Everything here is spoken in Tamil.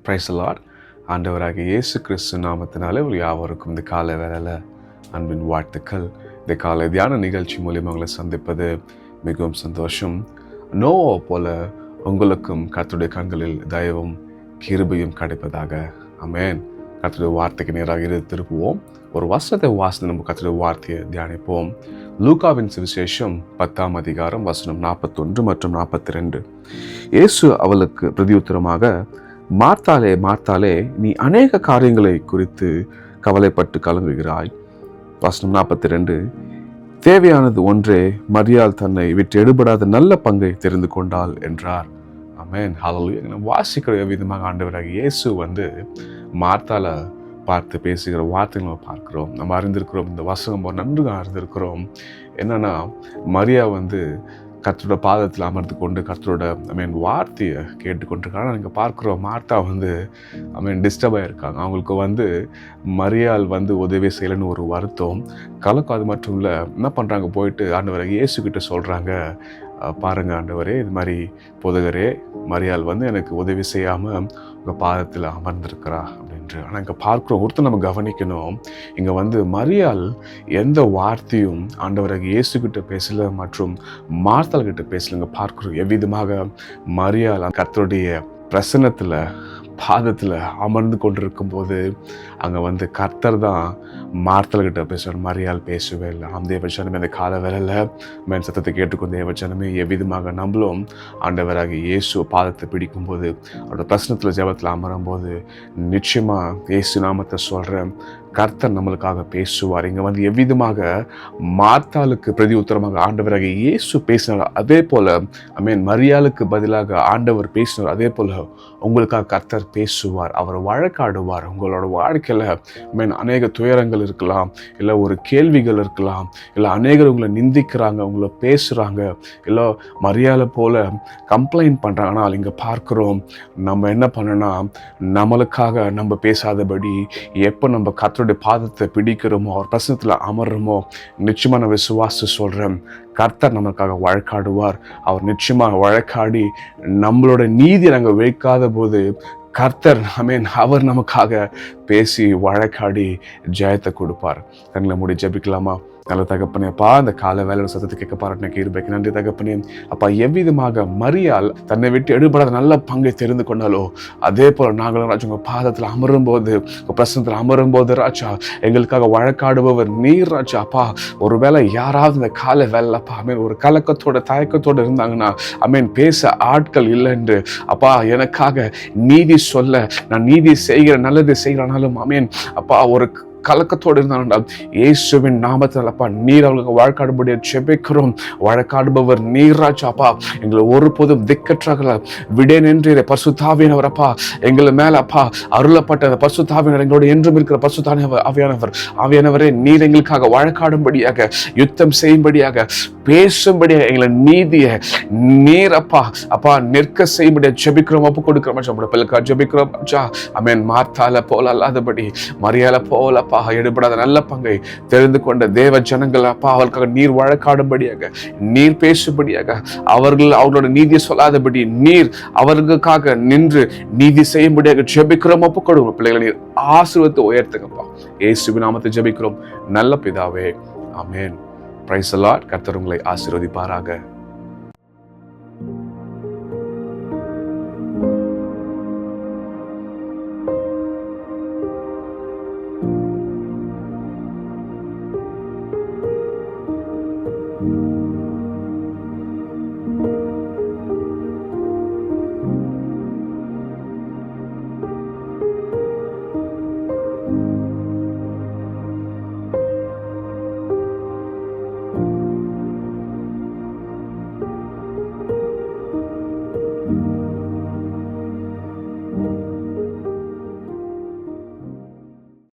Praise the Lord. ஆண்டவராகிய இயேசு கிறிஸ்து நாமத்தினாலே யாவருக்கும் இந்த காலை வேளையில் அன்பின் வாழ்த்துக்கள். இந்த காலை தியான நிகழ்ச்சி மூலியமாக உங்களை சந்திப்பது மிகவும் சந்தோஷம். நோவா போல உங்களுக்கும் கர்த்தருடைய கண்களில் தயவும் கிருபையும் கிடைப்பதாக. ஆமென். கர்த்தருடைய வார்த்தைக்கு நேராக திருப்புவோம். ஒரு வசனத்தை வாசித்து நம்ம கர்த்தருடைய வார்த்தையை தியானிப்போம். லூக்காவின் சுவிசேஷம் 10ஆம் அதிகாரம் வசனம் 41 மற்றும் 42. இயேசு அவளுக்கு பிரதியுத்தரமாக, மார்த்தாளே மார்த்தாளே, நீ அநேக காரியங்களை குறித்து கவலைப்பட்டு கலங்குகிறாய். வசனம் 42. தேவையானது ஒன்றே, மரியாள் தன்னை விட்டு எடுபடாத நல்ல பங்கை தெரிந்து கொண்டாள் என்றார். ஆமென். ஹல்லேலூயா. வாசிக்கிற விதமாக ஆண்டவராக இயேசு மார்த்தாள பார்த்து பேசுகிற வார்த்தைகளை நம்ம பார்க்கிறோம். நம்ம அறிந்திருக்கிறோம், இந்த வசனம் நன்கு அறிந்திருக்கிறோம். என்னன்னா, மரியா கர்த்தரோட பாதத்தில் அமர்ந்து கொண்டு கர்த்தரோட வார்த்தையை கேட்டுக்கொண்டிருக்காங்க. நீங்கள் பார்க்குறோம், மார்த்தா டிஸ்டர்ப் ஆகிருக்காங்க. அவங்களுக்கு மரியாள் உதவி செய்யலைன்னு ஒரு வருத்தம் கலக்கம். அது மட்டும் இல்லை, என்ன பண்ணுறாங்க, போயிட்டு ஆண்டவரை இயேசுக்கிட்ட சொல்கிறாங்க, பாருங்க ஆண்டவரே, இது மாதிரி போதகரே, மரியாள் எனக்கு உதவி செய்யாமல் உங்கள் பாதத்தில் அமர்ந்திருக்கிறா அப்படின்ட்டு. ஆனால் இங்கே பார்க்குறோம், ஒருத்தர் நம்ம கவனிக்கணும். இங்கே மரியாள் எந்த வார்த்தையும் ஆண்டவராக இயேசுக்கிட்ட பேசல மற்றும் மார்த்தாள் கிட்ட பேசலங்க. பார்க்குறோம் எவ்விதமாக மரியாள் கர்த்தருடைய பிரசன்னத்தில் பாதத்தில் அமர்ந்து கொண்டிருக்கும் போது அங்கே கர்த்தர் தான் மார்த்தாள் கிட்ட பேசுவார், மரியாள் பேசவே இல்லை. தேவச்சனமே அந்த கால வேளையில் சத்தத்தை கேட்டுக்கொண்டு தேவச்சனமே எவ்விதமாக நம்மளும் ஆண்டவராக இயேசு பாதத்தை பிடிக்கும்போது, அவரோட பிரசனத்தில் ஜெபத்தில் அமரும் போது நிச்சயமாக இயேசு நாமத்தை சொல்கிறேன், கர்த்தர் நம்மளுக்காக பேசுவார். இங்கே எவ்விதமாக மார்த்தாளுக்கு பிரதி உத்தரமாக ஆண்டவராக இயேசு பேசினார், அதே போல் மரியாளுக்கு பதிலாக ஆண்டவர் பேசினார். அதே போல் உங்களுக்காக கர்த்தர் பேசுவார். அவர் வழக்காடுவார். உங்களோட வாழ்க்கையில் அநேக துயரங்கள் இருக்கலாம், இல்லை ஒரு கேள்விகள் இருக்கலாம், இல்லை அநேகர் உங்களை நிந்திக்கிறாங்க, உங்களை பேசுகிறாங்க, இல்லை மரியாதை போல் கம்ப்ளைண்ட் பண்ணுறாங்க. ஆனால் இங்கே பார்க்குறோம், நம்ம என்ன பண்ணனா, நம்மளுக்காக நம்ம பேசாதபடி எப்போ நம்ம கர்த்தருடைய பாதத்தை பிடிக்கிறோமோ, அவர் பிரசனத்தில் அமர்றோமோ, நிச்சயமாக நான் விசுவாசி சொல்கிறேன், கர்த்தர் நமக்காக வழக்காடுவார். அவர் நிச்சயமாக வழக்காடி நம்மளோட நீதி நாங்கள் வைக்காத போது கர்த்தர் அவர் நமக்காக பேசி வழக்காடி ஜெயத்தை கொடுப்பார். கண்களை மூடி ஜெபிக்கலாமா? நல்ல தகப்பனே, அப்பா, அந்த கால வேலையோட சத்தத்தை கேட்க பாருங்க இருப்பேன். நன்றி தகப்பனே. அப்பா, எவ்விதமாக மரியாள் தன்னை விட்டு எடுபடாத நல்ல பங்கை தெரிந்து கொண்டாலோ, அதே போல நாங்களும் ராஜா உங்கள் பாதத்தில் அமரும் போது, உங்கள் பிரசனத்தில் அமரும் போது ராஜா, எங்களுக்காக வழக்காடுபவர் நீர் ராஜா. அப்பா, ஒருவேளை யாராவது இந்த கால வேலைப்பா ஒரு கலக்கத்தோட தயக்கத்தோடு இருந்தாங்கன்னா, பேச ஆட்கள் இல்லை என்று, அப்பா, எனக்காக நீதி சொல்ல, நான் நீதி செய்கிறேன், நல்லது செய்கிறனாலும் அப்பா, ஒரு கலக்கத்தோடு இருந்தால் இயேசுவின் நாமத்தில் அப்பா நீர் அவர்களுக்கு வழக்காடுபடிய ஜெபிக்கிறோம். வழக்காடுபவர் நீராஜா. அப்பா, எங்களை ஒருபோதும் திக்கற்றாக விடேன் என்றே பரிசுத்தாவியானவர் அப்பா, எங்களை மேல அப்பா அருளப்பட்ட பரிசுத்தாவியானவர், எங்களோட என்றும் இருக்கிற ஆவியானவரே, நீர் எங்களுக்காக வழக்காடும்படியாக, யுத்தம் செய்யும்படியாக, பேசும்படியாக, எங்களை நீதியை நீர் அப்பா நிற்க செய்யும்படியாக ஜெபிக்கிறோம், ஒப்பு கொடுக்கிறோம். ஜெபிக்கிறோம். மார்த்தாள போல அல்லாதபடி மரியாள போல எடுபடாத நல்ல பங்கை தெரிந்து கொண்ட தேவ ஜனங்கள் அப்பா, அவர்களுக்காக நீர் வழக்காடும்படியாக, நீர் பேசும்படியாக, அவர்களோட நீதியை சொல்லாதபடி நீர் அவர்களுக்காக நின்று நீதி செய்யும்படியாக ஜெபிக்கிறோம், ஒப்பு கொடுங்க. பிள்ளைகளை நீர் ஆசீர்வதித்து உயர்த்துங்கப்பா. இயேசுவின் நாமத்தை ஜெபிக்கிறோம் நல்ல பிதாவே, ஆமென். Praise the Lord. கர்த்தர் உங்களை ஆசீர்வதிப்பாராக.